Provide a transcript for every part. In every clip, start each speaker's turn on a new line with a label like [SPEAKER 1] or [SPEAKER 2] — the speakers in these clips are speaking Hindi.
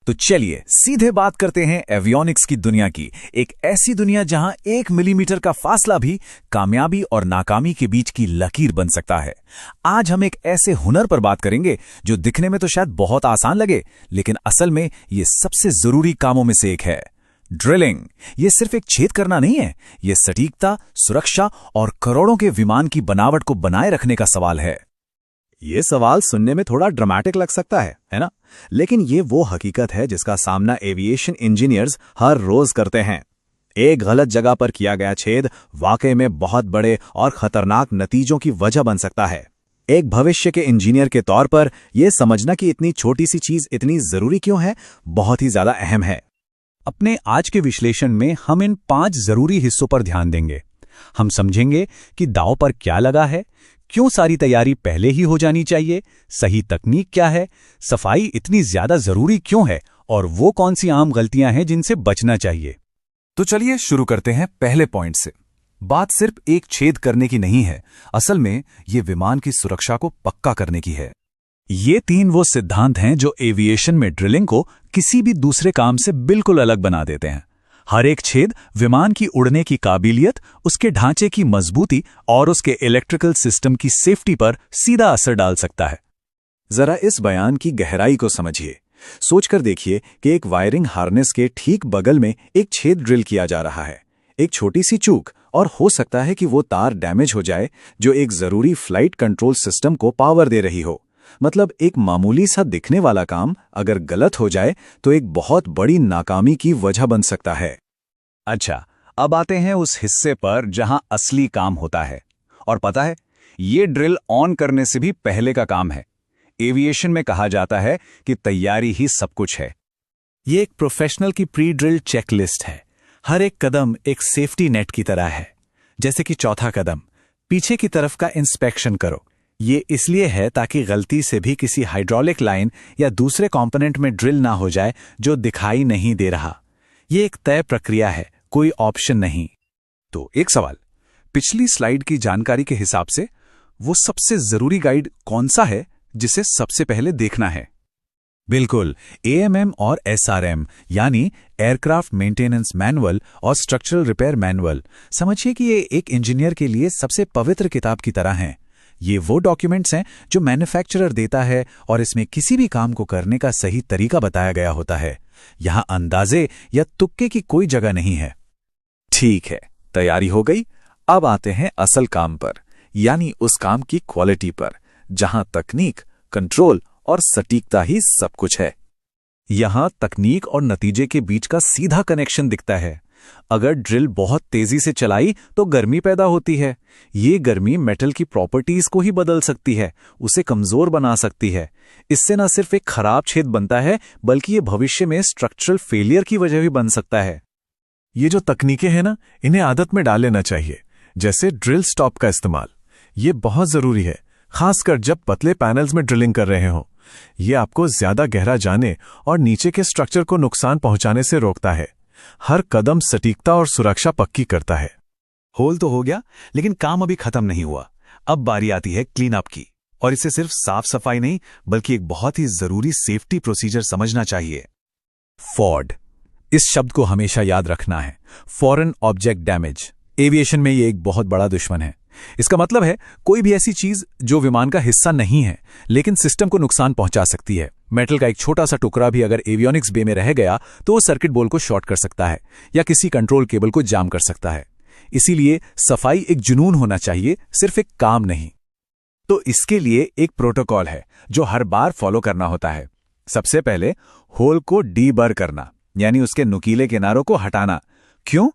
[SPEAKER 1] तो चलिए सीधे बात करते हैं एवियोनिक्स की दुनिया की। एक ऐसी दुनिया जहां 1 मिलीमीटर का फासला भी कामयाबी और नाकामी के बीच की लकीर बन सकता है। आज हम एक ऐसे हुनर पर बात करेंगे जो दिखने में तो शायद बहुत आसान लगे, लेकिन असल में ये सबसे जरूरी कामों में से एक है। ड्रिलिंग। ये सिर्फ एक छेद करना नहीं है, ये सटीकता, सुरक्षा और करोड़ों के विमान की बनावट को बनाए रखने का सवाल है।
[SPEAKER 2] ये सवाल सुनने में थोड़ा ड्रामेटिक लग सकता है ना? लेकिन ये वो हकीकत है जिसका सामना एविएशन इंजीनियर्स हर रोज करते हैं। एक गलत जगह पर किया गया छेद वाकई में बहुत बड़े और खतरनाक नतीजों की वजह बन सकता है। एक भविष्य के इंजीनियर के तौर पर यह समझना कि इतनी छोटी सी चीज इतनी जरूरी क्यों है, बहुत ही ज्यादा अहम है।
[SPEAKER 1] अपने आज के विश्लेषण में हम इन 5 जरूरी हिस्सों पर ध्यान देंगे। हम समझेंगे कि दांव पर क्या लगा है, क्यों सारी तैयारी पहले ही हो जानी चाहिए, सही तकनीक क्या है, सफाई इतनी ज्यादा जरूरी क्यों है और वो कौन सी आम गलतियां हैं जिनसे बचना चाहिए। तो चलिए शुरू करते हैं पहले पॉइंट से। बात सिर्फ एक छेद करने की नहीं है, असल में ये विमान की सुरक्षा को पक्का करने की है। ये 3 वो सिद्धांत हैं जो एविएशन में ड्रिलिंग को किसी भी दूसरे काम से बिल्कुल अलग बना देते हैं। हर एक छेद विमान की उड़ने की काबिलियत, उसके ढांचे की मजबूती और उसके इलेक्ट्रिकल सिस्टम की सेफ्टी पर सीधा असर डाल सकता है।
[SPEAKER 2] जरा इस बयान की गहराई को समझिए। सोचकर देखिए कि एक वायरिंग हार्नेस के ठीक बगल में एक छेद ड्रिल किया जा रहा है। एक छोटी सी चूक और हो सकता है कि वो तार डैमेज हो जाए जो एक जरूरी फ्लाइट कंट्रोल सिस्टम को पावर दे रही हो। मतलब एक मामूली सा दिखने वाला काम अगर गलत हो जाए तो एक बहुत बड़ी नाकामी की वजह बन सकता है।
[SPEAKER 1] अच्छा, अब आते हैं उस हिस्से पर जहां असली काम होता है। और पता है, ये ड्रिल ऑन करने से भी पहले का काम है। एविएशन में कहा जाता है कि तैयारी ही सब कुछ है। ये एक प्रोफेशनल की प्री ड्रिल चेकलिस्ट है। हर एक कदम एक सेफ्टी नेट की तरह है। जैसे कि चौथा कदम, पीछे की तरफ का इंस्पेक्शन करो। ये इसलिए है ताकि गलती से भी किसी हाइड्रोलिक लाइन या दूसरे कंपोनेंट में ड्रिल ना हो जाए जो दिखाई नहीं दे रहा। ये एक तय प्रक्रिया है, कोई ऑप्शन नहीं। तो एक सवाल, पिछली स्लाइड की जानकारी के हिसाब से वो सबसे जरूरी गाइड कौन सा है जिसे सबसे पहले देखना है? बिल्कुल, AMM और SRM यानी एयरक्राफ्ट मेंटेनेंस मैनुअल और स्ट्रक्चरल रिपेयर मैनुअल। समझिए कि ये एक इंजीनियर के लिए सबसे पवित्र किताब की तरह हैं। ये वो डॉक्यूमेंट्स हैं जो मैन्युफैक्चरर देता है और इसमें किसी भी काम को करने का सही तरीका बताया गया होता है। यहां अंदाजे या तुक्के की कोई जगह नहीं है। ठीक है, तैयारी हो गई। अब आते हैं असल काम पर, यानी उस काम की क्वालिटी पर, जहां तकनीक, कंट्रोल और सटीकता ही सब कुछ है। यहां तकनीक और नतीजे के बीच का सीधा कनेक्शन दिखता है। अगर ड्रिल बहुत तेजी से चलाई तो गर्मी पैदा होती है। ये गर्मी मेटल की प्रॉपर्टीज को ही बदल सकती है, उसे कमजोर बना सकती है। इससे न सिर्फ एक खराब छेद बनता है, बल्कि ये भविष्य में स्ट्रक्चरल फेलियर की वजह भी बन सकता है। ये जो तकनीकें हैं ना, इन्हें आदत में डाल लेना चाहिए। जैसे ड्रिल स्टॉप का इस्तेमाल, ये बहुत जरूरी है, खासकर जब पतले पैनल्स में ड्रिलिंग कर रहे हो। ये आपको ज्यादा गहरा जाने और नीचे के स्ट्रक्चर को नुकसान पहुंचाने से रोकता है। हर कदम सटीकता और सुरक्षा पक्की करता है। होल तो हो गया, लेकिन काम अभी खत्म नहीं हुआ। अब बारी आती है क्लीन अप की, और इसे सिर्फ साफ सफाई नहीं बल्कि एक बहुत ही जरूरी सेफ्टी प्रोसीजर समझना चाहिए। फॉड, इस शब्द को हमेशा याद रखना है। Foreign object damage. एविएशन में ये एक बहुत बड़ा दुश्मन है। इसका मतलब है कोई भी ऐसी चीज जो विमान का हिस्सा नहीं है लेकिन सिस्टम को नुकसान पहुंचा सकती है। मेटल का एक छोटा सा टुकड़ा भी अगर एवियोनिक्स बे में रह गया तो वो सर्किट बोर्ड को शॉर्ट कर सकता है या किसी कंट्रोल केबल को जाम कर सकता है। इसीलिए सफाई एक जुनून होना चाहिए, सिर्फ एक काम नहीं। तो इसके लिए एक प्रोटोकॉल है जो हर बार फॉलो करना होता है। सबसे पहले होल को डीबर करना, यानी उसके नुकीले किनारों को हटाना। क्यों?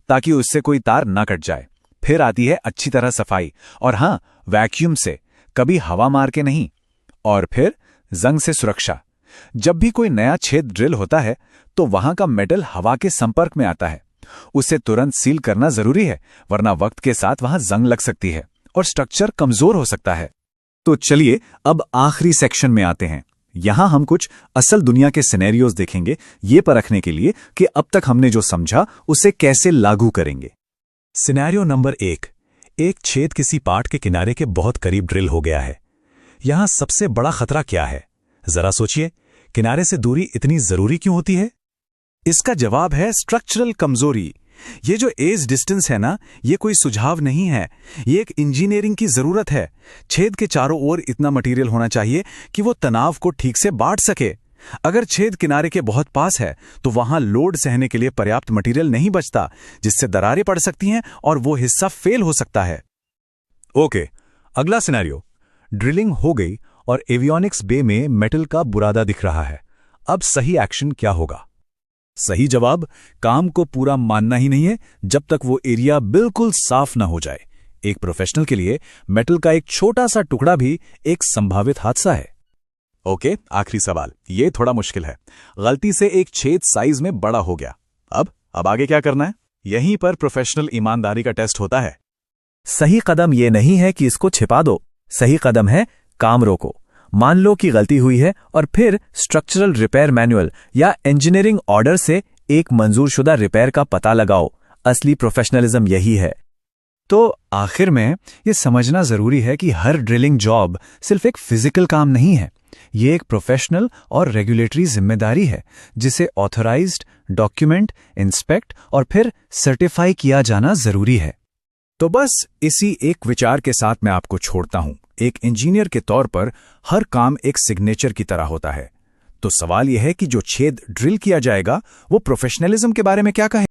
[SPEAKER 1] ताकि उससे कोई तार ना कट जाए। फिर आती है अच्छी तरह सफाई, और हां, वैक्यूम से, कभी हवा मार के नहीं। और फिर जंग से सुरक्षा। जब भी कोई नया छेद ड्रिल होता है तो वहां का मेटल हवा के संपर्क में आता है। उसे तुरंत सील करना जरूरी है, वरना वक्त के साथ वहां जंग लग सकती है और स्ट्रक्चर कमजोर हो सकता है। तो चलिए अब आखिरी सेक्शन में आते हैं। यहां हम कुछ असल दुनिया के सिनेरियोज देखेंगे, ये परखने के लिए कि अब तक हमने जो समझा उसे कैसे लागू करेंगे। सिनेरियो नंबर 1, एक छेद किसी पार्ट के किनारे के बहुत करीब ड्रिल हो गया है। यहां सबसे बड़ा खतरा क्या है? जरा सोचिए, किनारे से दूरी इतनी जरूरी क्यों होती है?
[SPEAKER 2] इसका जवाब है स्ट्रक्चरल कमजोरी। ये जो एज डिस्टेंस है ना, ये कोई सुझाव नहीं है, ये एक इंजीनियरिंग की जरूरत है। छेद के चारों ओर इतना मटेरियल होना चाहिए कि वो तनाव को ठीक से बांट सके। अगर छेद किनारे के बहुत पास है तो वहां लोड सहने के लिए पर्याप्त मटेरियल नहीं बचता, जिससे दरारें पड़ सकती हैं और वो हिस्सा फेल हो सकता है।
[SPEAKER 1] ओके, अगला सिनेरियो। ड्रिलिंग हो गई और एवियोनिक्स बे में मेटल का बुरादा दिख रहा है। अब सही एक्शन क्या होगा?
[SPEAKER 2] सही जवाब, काम को पूरा मानना ही नहीं है जब तक वो एरिया बिल्कुल साफ ना हो जाए। एक प्रोफेशनल के लिए मेटल का एक छोटा सा टुकड़ा भी एक संभावित हादसा है।
[SPEAKER 1] ओके, आखिरी सवाल, ये थोड़ा मुश्किल है। गलती से एक छेद साइज में बड़ा हो गया। अब आगे क्या करना है? यहीं पर प्रोफेशनल ईमानदारी का टेस्ट होता है।
[SPEAKER 2] सही कदम ये नहीं है कि इसको छिपा दो, सही कदम है काम रोको। मान लो कि गलती हुई है और फिर स्ट्रक्चरल रिपेयर मैनुअल या इंजीनियरिंग ऑर्डर से एक मंजूरशुदा रिपेयर का पता लगाओ। असली प्रोफेशनलिज्म यही है।
[SPEAKER 1] तो आखिर में ये समझना जरूरी है कि हर ड्रिलिंग जॉब सिर्फ एक फिजिकल काम नहीं है, ये एक प्रोफेशनल और रेगुलेटरी जिम्मेदारी है जिसे ऑथराइज्ड, डॉक्यूमेंट, इंस्पेक्ट और फिर सर्टिफाई किया जाना जरूरी है।
[SPEAKER 2] तो बस इसी एक विचार के साथ मैं आपको छोड़ता हूं। एक इंजीनियर के तौर पर हर काम एक सिग्नेचर की तरह होता है। तो सवाल यह है कि जो छेद ड्रिल किया जाएगा वो प्रोफेशनलिज्म के बारे में क्या कहे।